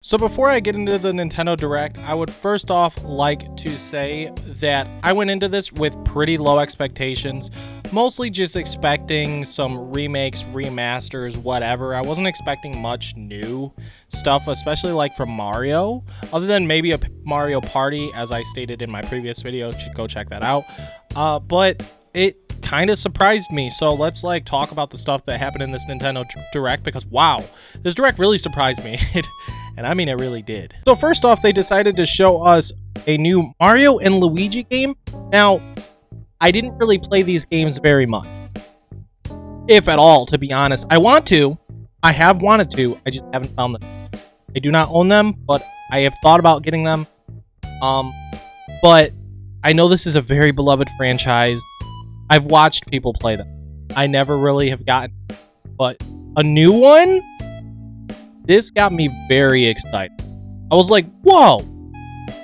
So before I get into the Nintendo Direct, I would first off like to say that I went into this with pretty low expectations, mostly just expecting some remakes, remasters, whatever. I wasn't expecting much new stuff, especially like from Mario, other than maybe a Mario Party, as I stated in my previous video. Go check that out. But it kind of surprised me, so let's like talk about the stuff that happened in this Nintendo Direct, because wow, this Direct really surprised me. And I mean, it really did. So first off, they decided to show us a new Mario and Luigi game. Now, I didn't really play these games very much, if at all, to be honest. I have wanted to, I just haven't found them. I do not own them, but I have thought about getting them. But I know this is a very beloved franchise. I've watched people play them. I never really have gotten, but a new one? This got me very excited. I was like, whoa,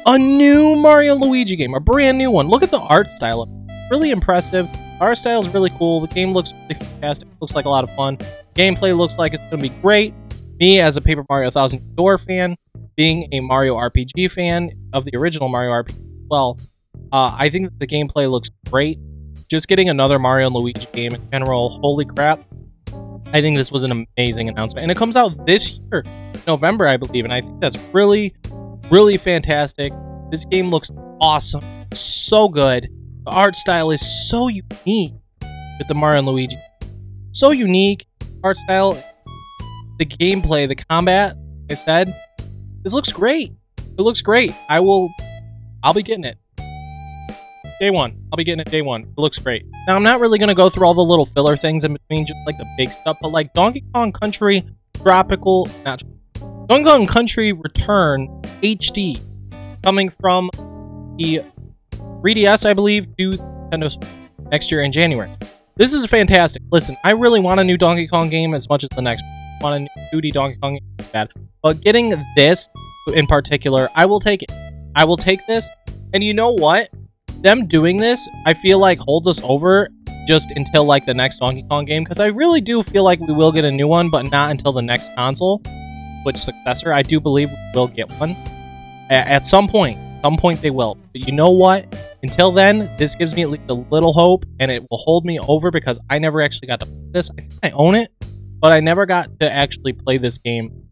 a new Mario and Luigi game, a brand new one. Look at the art style. Really impressive. The art style is really cool. The game looks really fantastic. It looks like a lot of fun. Gameplay looks like it's going to be great. Me, as a Paper Mario Thousand Year Door fan, being a Mario RPG fan of the original Mario RPG, well, I think that the gameplay looks great. Just getting another Mario and Luigi game in general, holy crap. I think this was an amazing announcement. And it comes out this year, November, I believe. And I think that's really, really fantastic. This game looks awesome. So good. The art style is so unique with the Mario and Luigi. So unique. Art style. The gameplay, the combat, like I said. This looks great. It looks great. I'll be getting it. Day one. I'll be getting it day one. It looks great. Now, I'm not really going to go through all the little filler things in between, just like the big stuff, but like Donkey Kong Country Donkey Kong Country Return HD, coming from the 3DS, I believe, to Nintendo Switch next year in January. This is fantastic. Listen, I really want a new Donkey Kong game as much as the next one. I want a new 2D Donkey Kong game, bad. But getting this in particular, I will take it. I will take this, and you know what? Them doing this, I feel like holds us over just until like the next Donkey Kong game, because I really do feel like we will get a new one, but not until the next console, which successor. I do believe we will get one at some point. Some point they will. But you know what? Until then, this gives me at least a little hope, and it will hold me over because I never actually got to play this. I think I own it, but I never got to actually play this game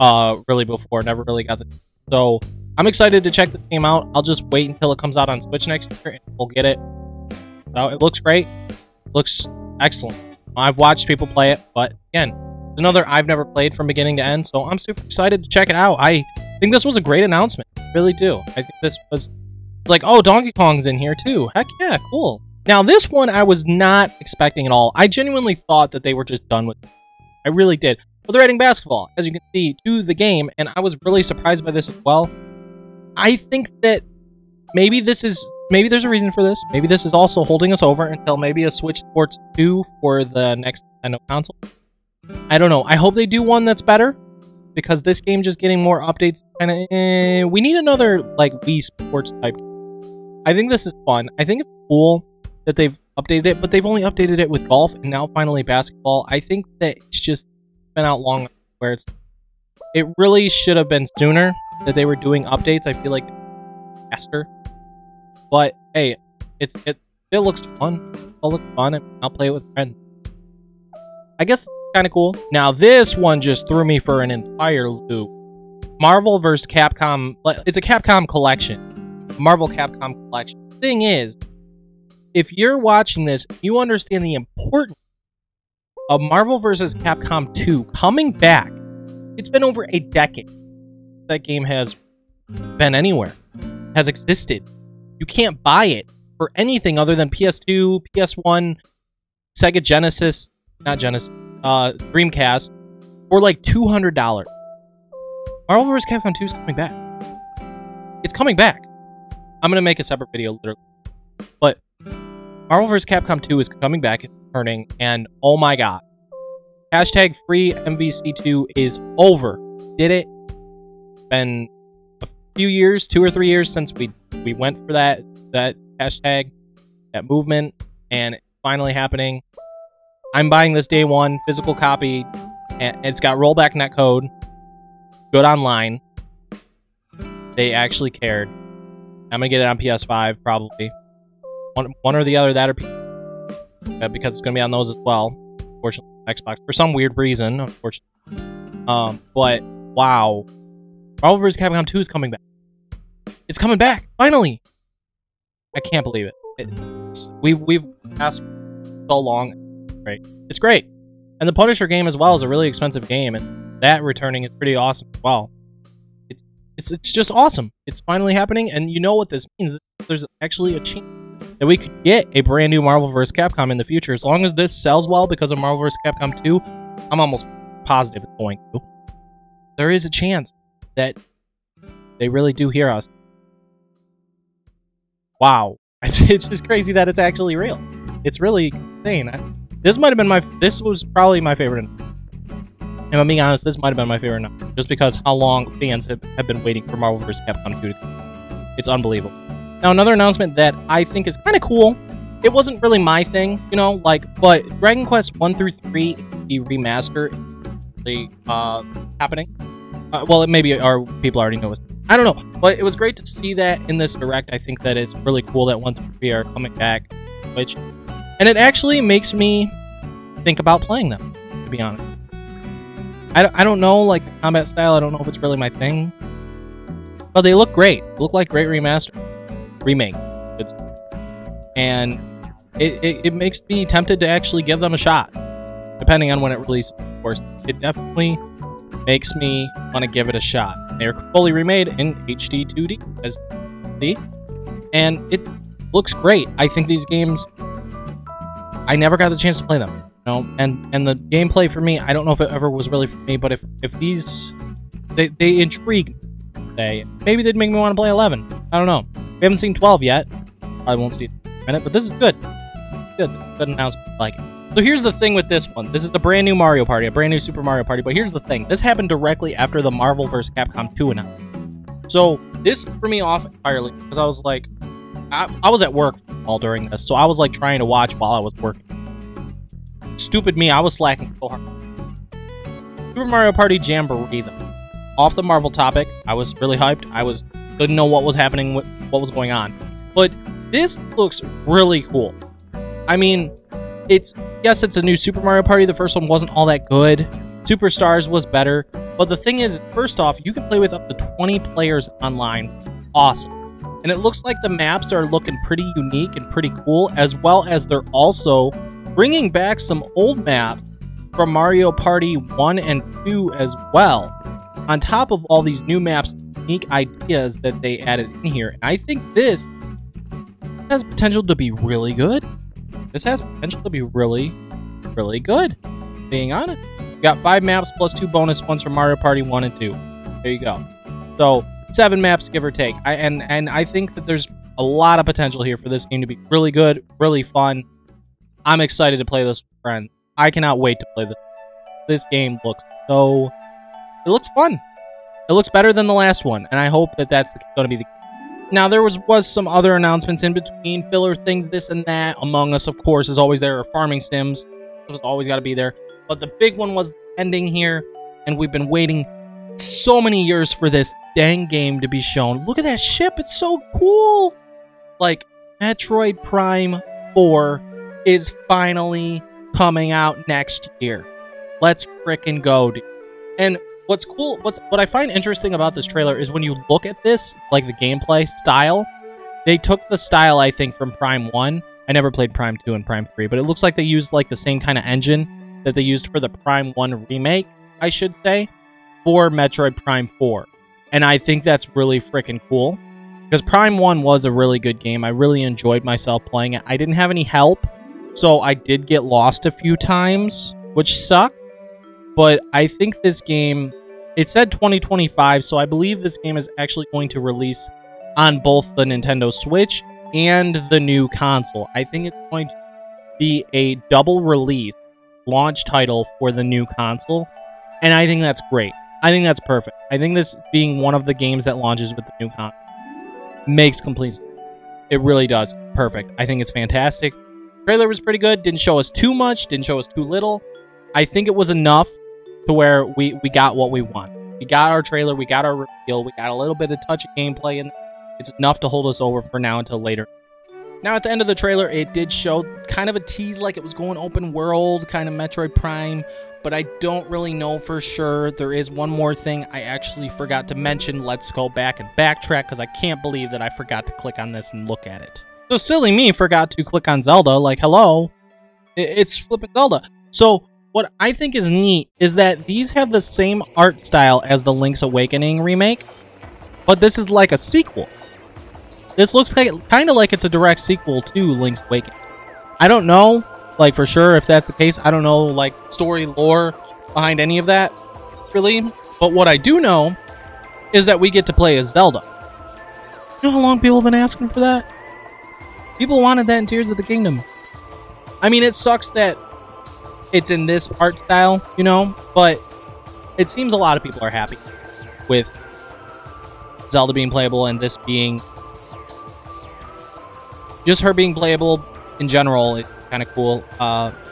really before. Never really got the. So I'm excited to check this game out. I'll just wait until it comes out on Switch next year, and we'll get it. So it looks great. It looks excellent. I've watched people play it, but again, it's another I've never played from beginning to end, so I'm super excited to check it out. I think this was a great announcement. I really do. I think this was like, oh, Donkey Kong's in here too. Heck yeah, cool. Now, this one I was not expecting at all. I genuinely thought that they were just done with it. I really did. But they're adding basketball, as you can see, to the game, and I was really surprised by this as well. I think that maybe there's a reason for this. Maybe this is also holding us over until maybe a Switch Sports 2 for the next Nintendo console. I don't know. I hope they do one that's better, because this game just getting more updates. And we need another like Wii Sports type game. I think this is fun. I think it's cool that they've updated it, but they've only updated it with golf and now finally basketball. I think that it's just been out long where it really should have been sooner that they were doing updates. I feel like faster, but hey, it looks fun. It'll look fun, and I'll play it with friends. I guess it's kind of cool. Now this one just threw me for an entire loop. Marvel vs. Capcom. It's a Capcom collection. Marvel Capcom collection. Thing is, if you're watching this, you understand the importance of Marvel vs. Capcom 2 coming back. It's been over a decade that game has been anywhere, has existed. You can't buy it for anything other than PS2, PS1, Sega Genesis, not Genesis, Dreamcast, for like $200. Marvel vs. Capcom 2 is coming back. It's coming back. I'm gonna make a separate video, literally. But Marvel vs. Capcom 2 is coming back, it's returning, and oh my god. Hashtag free MVC2 is over. Did it? Been a few years, 2 or 3 years since we went for that hashtag, that movement, and it's finally happening. I'm buying this day one, physical copy, and it's got rollback netcode, good online. they actually cared. I'm gonna get it on PS5 probably. One or the other, that or PC, because it's gonna be on those as well. Unfortunately, Xbox for some weird reason. Unfortunately, but wow, Marvel vs. Capcom 2 is coming back. It's coming back finally. I can't believe it. We've asked so long. Great, it's great, and the Punisher game as well is a really expensive game, and that returning is pretty awesome as well. It's just awesome. It's finally happening, and you know what this means. There's actually a chance that we could get a brand new Marvel vs. Capcom in the future. As long as this sells well because of Marvel vs. Capcom 2, I'm almost positive it's going to. There is a chance that they really do hear us. Wow. It's just crazy that it's actually real. It's really insane. This was probably my favorite. If I'm being honest, this might have been my favorite number, just because how long fans have been waiting for Marvel vs. Capcom 2 to come. It's unbelievable. Now, another announcement that I think is kind of cool. It wasn't really my thing, you know, but Dragon Quest 1 through 3, the remaster, is happening. Well, maybe our people already know it. I don't know, but it was great to see that in this Direct. I think that it's really cool that 1 through 3 are coming back, and it actually makes me think about playing them, to be honest. I don't know, like, the combat style, I don't know if it's really my thing. But they look great. They look like great remake. And it makes me tempted to actually give them a shot, depending on when it releases, of course. It definitely makes me want to give it a shot. They're fully remade in HD 2D, as you see, and it looks great. I think these games, I never got the chance to play them. And the gameplay for me, I don't know if it ever was really for me, but if these, they intrigue me. Maybe they'd make me want to play 11. I don't know. We haven't seen 12 yet. I won't see it in a minute, but this is good. Good announcement. I like it. So here's the thing with this one. This is the brand new Mario Party, a brand new Super Mario Party, but here's the thing. This happened directly after the Marvel vs. Capcom 2 announcement. So this threw me off entirely, because I was like, I was at work all during this, so I was like trying to watch while I was working. Stupid me, I was slacking so hard. Super Mario Party Jamboree, though. Off the Marvel topic, I was really hyped. Didn't know what was happening, what was going on. But this looks really cool. I mean, yes, it's a new Super Mario Party. The first one wasn't all that good. Superstars was better. But the thing is, first off, you can play with up to 20 players online. Awesome. And it looks like the maps are looking pretty unique and pretty cool, as well as they're also bringing back some old maps from Mario Party 1 and 2 as well, on top of all these new maps, unique ideas that they added in here. And I think this has potential to be really good. This has potential to be really, really good, being honest. You got 5 maps plus 2 bonus ones from Mario Party 1 and 2. There you go. So 7 maps, give or take. And I think that there's a lot of potential here for this game to be really good, really fun. I'm excited to play this with friends. I cannot wait to play this. This game looks so... It looks fun. It looks better than the last one, and I hope that that's going to be the case. Now, there was some other announcements in between, filler things, this and that. Among Us, of course, is always there, or Farming Sims. It was always got to be there. But the big one was the ending here, and we've been waiting so many years for this dang game to be shown. Look at that ship. It's so cool. Like, Metroid Prime 4 is finally coming out next year. Let's frickin' go, dude. And what's cool, what I find interesting about this trailer is when you look at this, like the gameplay style, they took the style, I think, from Prime 1. I never played Prime 2 and Prime 3, but it looks like they used like the same kind of engine that they used for the Prime 1 remake, I should say, for Metroid Prime 4. And I think that's really frickin' cool, because Prime 1 was a really good game. I really enjoyed myself playing it. I didn't have any help, so I did get lost a few times, which sucked. But I think this game, it said 2025, so I believe this game is actually going to release on both the Nintendo Switch and the new console. I think it's going to be a double release launch title for the new console, and I think that's great. I think that's perfect. I think this being one of the games that launches with the new console makes complete sense. It really does. Perfect. I think it's fantastic. The trailer was pretty good. Didn't show us too much. Didn't show us too little. I think it was enough to where we got what we want. We got our trailer, we got our reveal, we got a little bit of touch of gameplay, and it's enough to hold us over for now until later. Now, at the end of the trailer, it did show kind of a tease like it was going open world, kind of Metroid Prime, but I don't really know for sure. There is one more thing I actually forgot to mention. Let's go back and backtrack, because I can't believe that I forgot to click on this and look at it. So silly me forgot to click on Zelda, like, hello, it's flipping Zelda. So what I think is neat is that these have the same art style as the Link's Awakening remake, but this is like a sequel. This looks like kind of like it's a direct sequel to Link's Awakening. I don't know, like, for sure if that's the case. I don't know, like, story lore behind any of that, really. But what I do know is that we get to play as Zelda. You know how long people have been asking for that? People wanted that in Tears of the Kingdom. I mean, it sucks that it's in this art style, you know, but it seems a lot of people are happy with Zelda being playable and this being... just her being playable in general is kind of cool.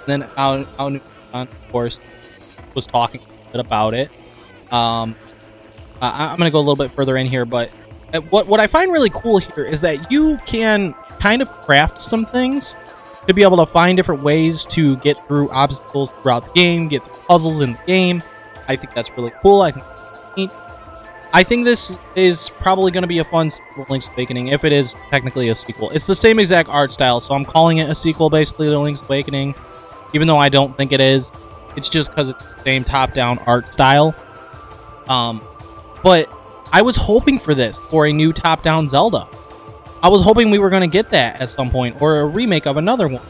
Then Ao, of course, was talking a bit about it. I'm going to go a little bit further in here, but what I find really cool here is that you can kind of craft some things to be able to find different ways to get through obstacles throughout the game, get through puzzles in the game. I think that's really cool. I think that's neat. I think this is probably going to be a fun sequel to Link's Awakening, if it is technically a sequel. It's the same exact art style, so I'm calling it a sequel, basically, to Link's Awakening, even though I don't think it is. It's just because it's the same top-down art style. But I was hoping for this, for a new top-down Zelda. I was hoping we were going to get that at some point, or a remake of another one.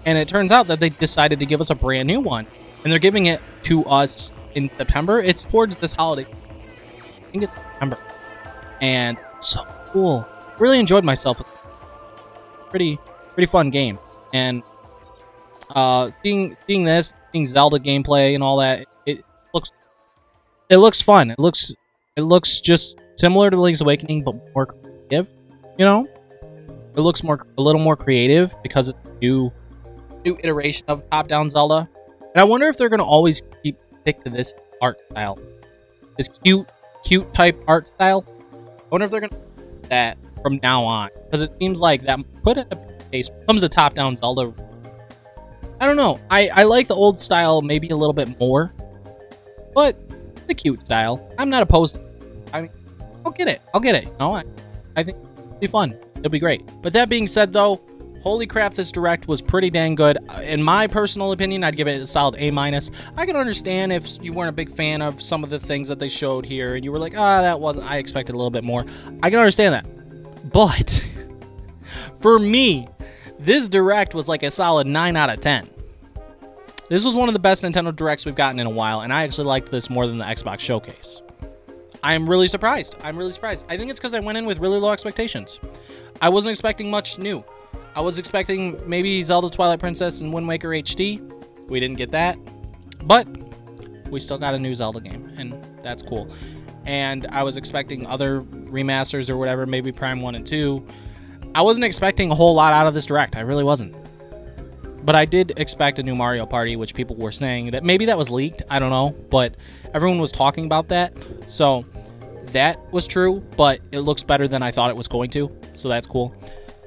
And it turns out that they decided to give us a brand new one. And they're giving it to us in September. It's towards this holiday. I think it's September. And it's so cool. Really enjoyed myself. Pretty fun game. And seeing this, seeing Zelda gameplay and all that, it looks fun. It looks just similar to Link's Awakening, but more creative. You know, it looks a little more creative because it's a new iteration of top-down Zelda. And I wonder if they're gonna always stick to this art style, this cute type art style. I wonder if they're gonna do that from now on, because it seems like that put in a case becomes a top-down Zelda. I don't know. I like the old style maybe a little bit more, but the cute style, I'm not opposed to it. I mean, I'll get it. You know, I think it'll be fun. It'll be great. But that being said, though, holy crap, this Direct was pretty dang good. In my personal opinion, I'd give it a solid A-. I can understand if you weren't a big fan of some of the things that they showed here, and you were like, that wasn't, I expected a little bit more. I can understand that. But for me, this Direct was like a solid 9 out of 10. This was one of the best Nintendo Directs we've gotten in a while, and I actually liked this more than the Xbox Showcase. I'm really surprised. I think it's because I went in with really low expectations. I wasn't expecting much new. I was expecting maybe Zelda Twilight Princess and Wind Waker HD. We didn't get that. But we still got a new Zelda game, and that's cool. And I was expecting other remasters or whatever, maybe Prime 1 and 2. I wasn't expecting a whole lot out of this Direct. I really wasn't. But I did expect a new Mario Party, which people were saying that maybe that was leaked. I don't know. But everyone was talking about that. So that was true, but it looks better than I thought it was going to. So that's cool.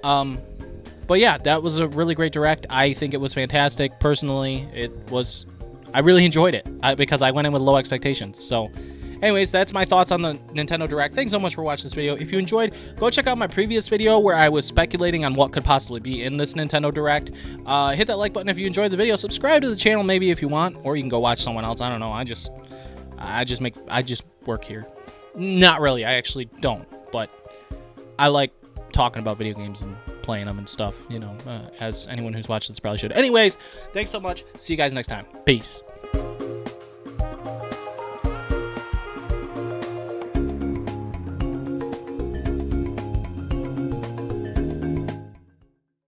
But yeah, that was a really great Direct. I think it was fantastic. Personally, I really enjoyed it because I went in with low expectations. So anyways, that's my thoughts on the Nintendo Direct. Thanks so much for watching this video. If you enjoyed, go check out my previous video where I was speculating on what could possibly be in this Nintendo Direct. Hit that like button if you enjoyed the video. Subscribe to the channel maybe if you want, or you can go watch someone else. I don't know. I just work here. Not really. I actually don't, but I like talking about video games and playing them and stuff, you know, as anyone who's watched this probably should. Anyways, thanks so much. See you guys next time. Peace.